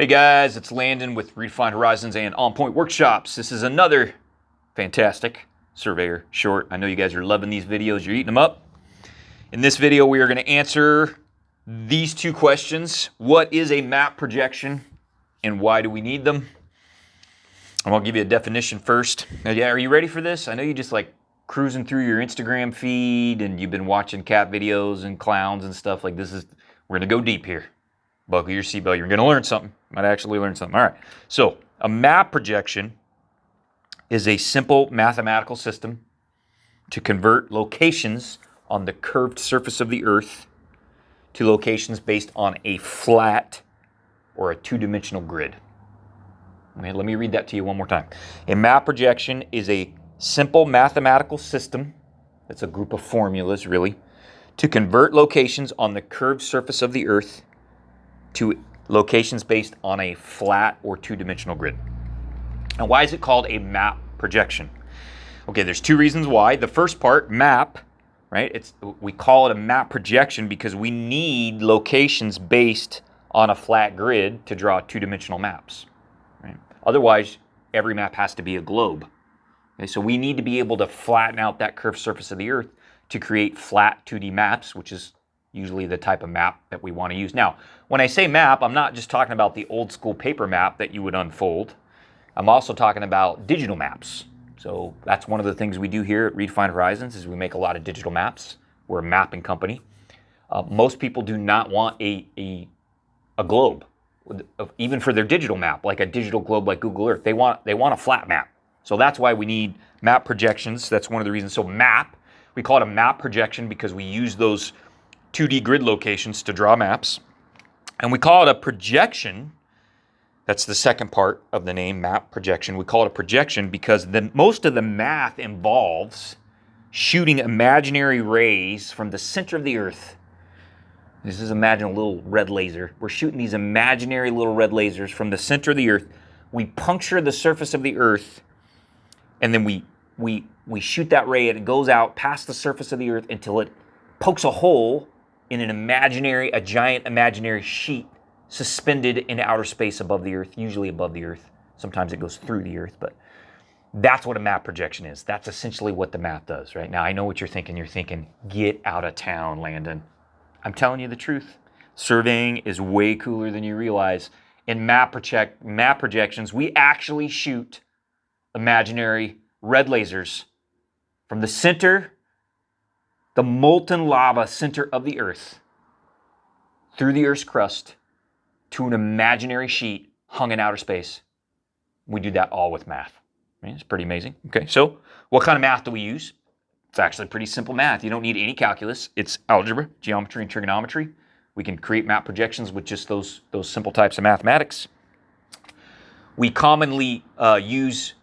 Hey guys, it's Landon with Redefined Horizons and On Point Workshops. This is another fantastic Surveyor short. I know you guys are loving these videos. You're eating them up. In this video, we are going to answer these two questions. What is a map projection and why do we need them? I'm going to give you a definition first. Now, yeah, are you ready for this? I know you just like cruising through your Instagram feed and you've been watching cat videos and clowns and stuff. Like this is, we're going to go deep here. Buckle your seatbelt. You're going to learn something. Might actually learn something. All right. So a map projection is a simple mathematical system to convert locations on the curved surface of the Earth to locations based on a flat or a two-dimensional grid. Okay, let me read that to you one more time. A map projection is a simple mathematical system, that's a group of formulas really, to convert locations on the curved surface of the Earth to locations based on a flat or two-dimensional grid. Now, why is it called a map projection? Okay, there's two reasons why. The first part, map, right? We call it a map projection because we need locations based on a flat grid to draw two-dimensional maps. Right? Otherwise, every map has to be a globe. Okay, so we need to be able to flatten out that curved surface of the Earth to create flat 2D maps, which is usually the type of map that we want to use. Now, when I say map, I'm not just talking about the old school paper map that you would unfold. I'm also talking about digital maps. So that's one of the things we do here at Redefined Horizons is we make a lot of digital maps. We're a mapping company. Most people do not want a globe, even for their digital map, like a digital globe like Google Earth. They want a flat map. So that's why we need map projections. That's one of the reasons. So map, we call it a map projection because we use those 2D grid locations to draw maps. And we call it a projection. That's the second part of the name, map projection. We call it a projection because most of the math involves shooting imaginary rays from the center of the Earth. This is, imagine a little red laser. We're shooting these imaginary little red lasers from the center of the Earth. We puncture the surface of the Earth, and then we shoot that ray, and it goes out past the surface of the Earth until it pokes a hole in a giant imaginary sheet suspended in outer space above the Earth, usually above the Earth. Sometimes it goes through the Earth, but that's what a map projection is. That's essentially what the math does, right? Now, I know what you're thinking. You're thinking, get out of town, Landon. I'm telling you the truth. Surveying is way cooler than you realize. In map projections, we actually shoot imaginary red lasers from the center, the molten lava center of the Earth, through the Earth's crust to an imaginary sheet hung in outer space. We do that all with math. I mean, it's pretty amazing. Okay, so what kind of math do we use? It's actually pretty simple math. You don't need any calculus. It's algebra, geometry, and trigonometry. We can create map projections with just those simple types of mathematics. We commonly use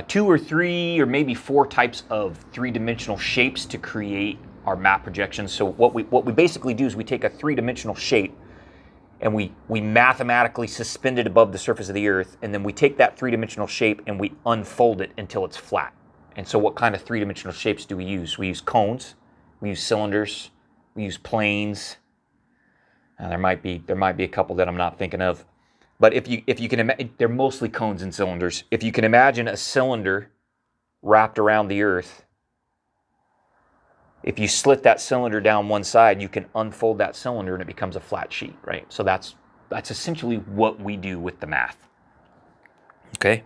2 or 3 or maybe 4 types of three-dimensional shapes to create our map projections. So what we basically do is we take a three-dimensional shape and we mathematically suspend it above the surface of the Earth, and then we take that three-dimensional shape and we unfold it until it's flat. And so what kind of three-dimensional shapes do we use? We use cones, we use cylinders, we use planes. There might be a couple that I'm not thinking of. But if you can imagine, they're mostly cones and cylinders. If you can imagine a cylinder wrapped around the Earth, if you slit that cylinder down one side, you can unfold that cylinder and it becomes a flat sheet, right? So that's essentially what we do with the math. Okay?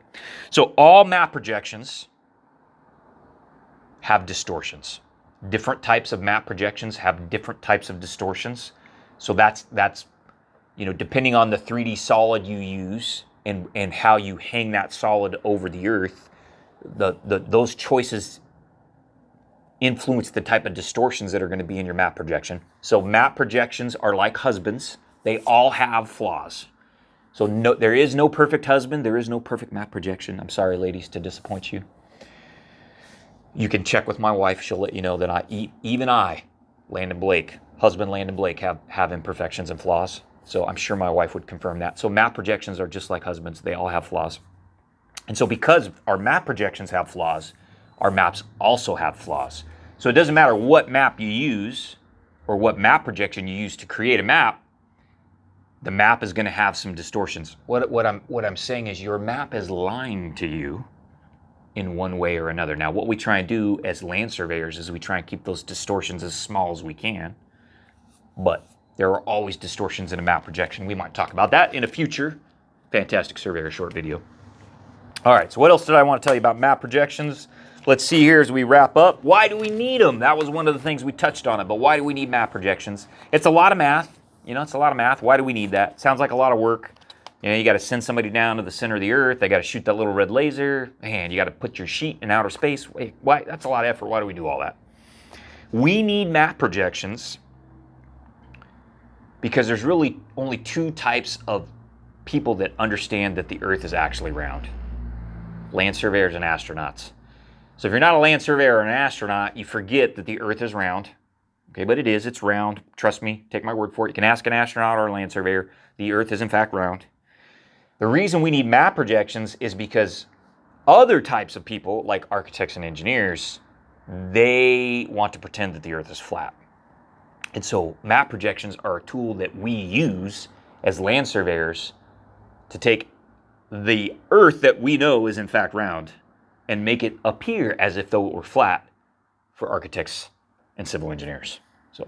So all map projections have distortions. Different types of map projections have different types of distortions. So that's depending on the 3D solid you use and how you hang that solid over the Earth, those choices influence the type of distortions that are going to be in your map projection. So map projections are like husbands. They all have flaws. So there is no perfect husband. There is no perfect map projection. I'm sorry, ladies, to disappoint you. You can check with my wife. She'll let you know that even I, Landon Blake, husband Landon Blake, have imperfections and flaws. So I'm sure my wife would confirm that. So map projections are just like husbands. They all have flaws. And so because our map projections have flaws, our maps also have flaws. So it doesn't matter what map you use or what map projection you use to create a map, the map is going to have some distortions. What I'm saying is your map is lying to you in one way or another. Now, what we try and do as land surveyors is we try and keep those distortions as small as we can, but there are always distortions in a map projection. We might talk about that in a future Fantastic Surveyor short video. All right, so what else did I want to tell you about map projections? Let's see here as we wrap up. Why do we need them? That was one of the things we touched on it, but why do we need map projections? It's a lot of math. You know, it's a lot of math. Why do we need that? Sounds like a lot of work. You know, you got to send somebody down to the center of the earth. They got to shoot that little red laser. Man, you got to put your sheet in outer space. Wait, why? That's a lot of effort. Why do we do all that? We need map projections because there's really only two types of people that understand that the earth is actually round. Land surveyors and astronauts. So if you're not a land surveyor or an astronaut, you forget that the earth is round. Okay, but it is. It's round. Trust me. Take my word for it. You can ask an astronaut or a land surveyor. The earth is in fact round. The reason we need map projections is because other types of people, like architects and engineers, they want to pretend that the earth is flat. And so map projections are a tool that we use as land surveyors to take the earth that we know is in fact round and make it appear as if though it were flat for architects and civil engineers. So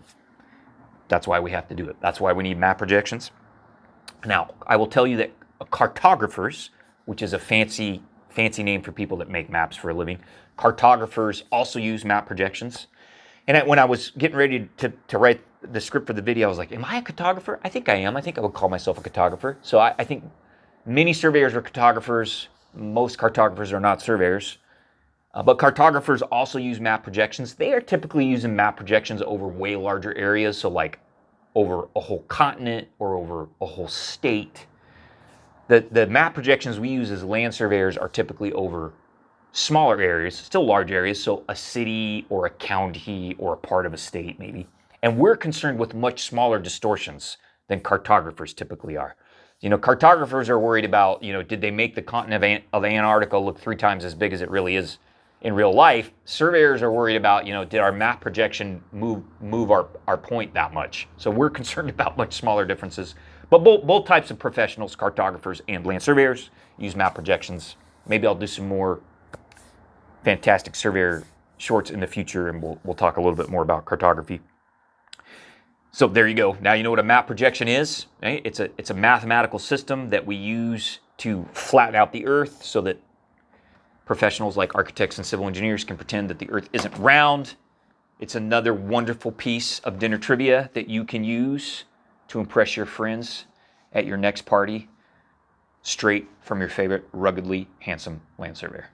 that's why we have to do it. That's why we need map projections. Now, I will tell you that cartographers, which is a fancy name for people that make maps for a living, cartographers also use map projections. And when I was getting ready to write the script for the video, I was like, am I a cartographer? I think I am. I think I would call myself a cartographer. So I think many surveyors are cartographers. Most cartographers are not surveyors. But cartographers also use map projections. They are typically using map projections over way larger areas, so like over a whole continent or over a whole state. The map projections we use as land surveyors are typically over smaller areas, still large areas, so a city or a county or a part of a state maybe. And we're concerned with much smaller distortions than cartographers typically are. You know, cartographers are worried about, you know, did they make the continent of Antarctica look 3 times as big as it really is in real life? Surveyors are worried about, you know, did our map projection move our point that much? So we're concerned about much smaller differences. But both types of professionals, cartographers and land surveyors, use map projections. Maybe I'll do some more Fantastic Surveyor shorts in the future, and we'll talk a little bit more about cartography. So there you go. Now you know what a map projection is. Right? It's a mathematical system that we use to flatten out the earth so that professionals like architects and civil engineers can pretend that the earth isn't round. It's another wonderful piece of dinner trivia that you can use to impress your friends at your next party, straight from your favorite ruggedly handsome land surveyor.